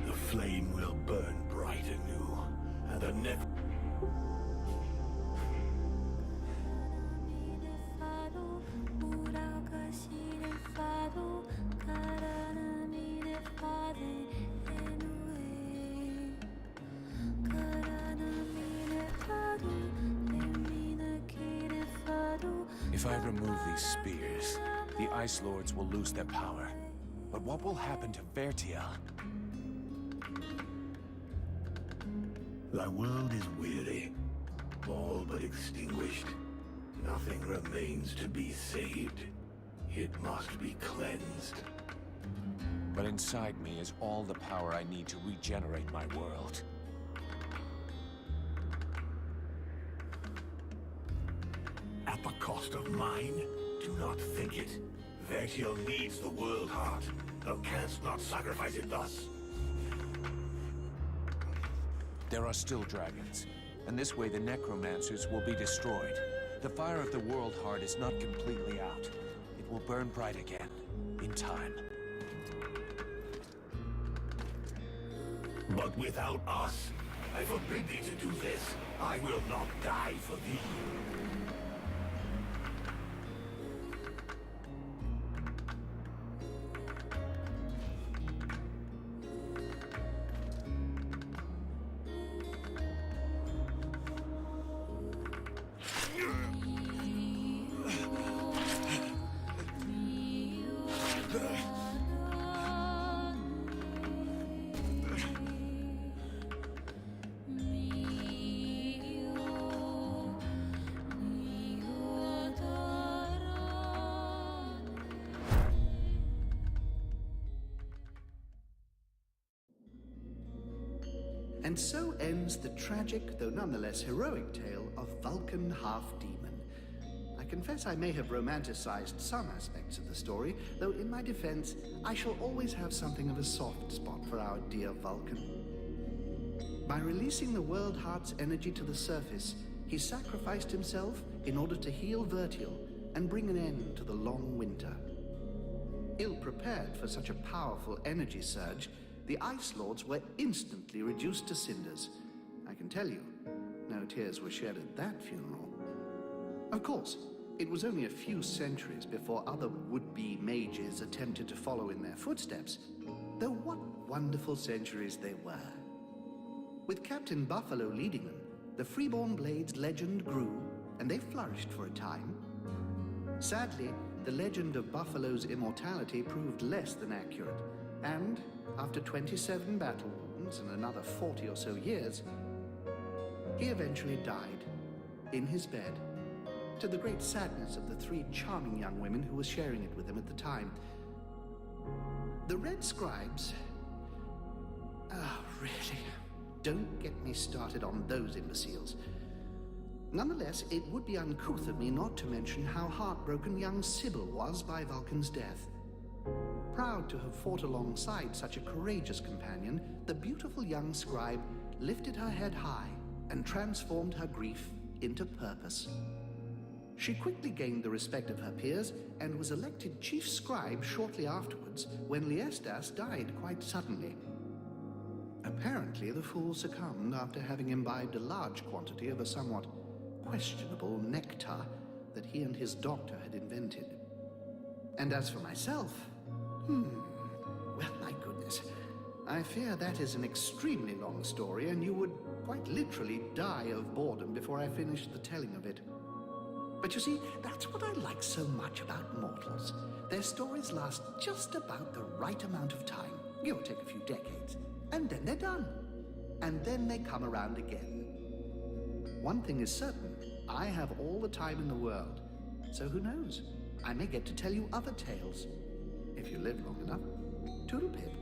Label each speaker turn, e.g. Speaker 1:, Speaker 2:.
Speaker 1: The flame will burn bright anew, and the never...
Speaker 2: If I remove these spears, the Ice Lords will lose their power. But what will happen to Vertiel?
Speaker 1: Thy world is weary, all but extinguished. Nothing remains to be saved. It must be cleansed.
Speaker 2: But inside me is all the power I need to regenerate my world.
Speaker 1: At the cost of mine? Do not think it. Vertiel needs the world heart. Thou canst not sacrifice it thus.
Speaker 2: There are still dragons, and this way the necromancers will be destroyed. The fire of the world heart is not completely out. It will burn bright again, in time.
Speaker 1: But without us, I forbid thee to do this. I will not die for thee.
Speaker 3: And so ends the tragic, though nonetheless heroic tale of Vulcan Half-Demon. I confess I may have romanticized some aspects of the story, though in my defense, I shall always have something of a soft spot for our dear Vulcan. By releasing the World Heart's energy to the surface, he sacrificed himself in order to heal Vertiel and bring an end to the long winter. Ill-prepared for such a powerful energy surge, the Ice Lords were instantly reduced to cinders. I can tell you, no tears were shed at that funeral. Of course, it was only a few centuries before other would-be mages attempted to follow in their footsteps, though what wonderful centuries they were. With Captain Buffalo leading them, the Freeborn Blades legend grew, and they flourished for a time. Sadly, the legend of Buffalo's immortality proved less than accurate, and after 27 battle wounds and another 40 or so years, he eventually died in his bed, to the great sadness of the three charming young women who were sharing it with him at the time. The Red Scribes... really, don't get me started on those imbeciles. Nonetheless, it would be uncouth of me not to mention how heartbroken young Sybil was by Vulcan's death. Proud to have fought alongside such a courageous companion, the beautiful young scribe lifted her head high and transformed her grief into purpose. She quickly gained the respect of her peers and was elected chief scribe shortly afterwards when Liestas died quite suddenly. Apparently, the fool succumbed after having imbibed a large quantity of a somewhat questionable nectar that he and his doctor had invented. And as for myself, well, my goodness, I fear that is an extremely long story, and you would quite literally die of boredom before I finished the telling of it. But you see, that's what I like so much about mortals. Their stories last just about the right amount of time, give or take a few decades, and then they're done. And then they come around again. One thing is certain, I have all the time in the world, so who knows? I may get to tell you other tales, if you live long enough. Toodle-pip.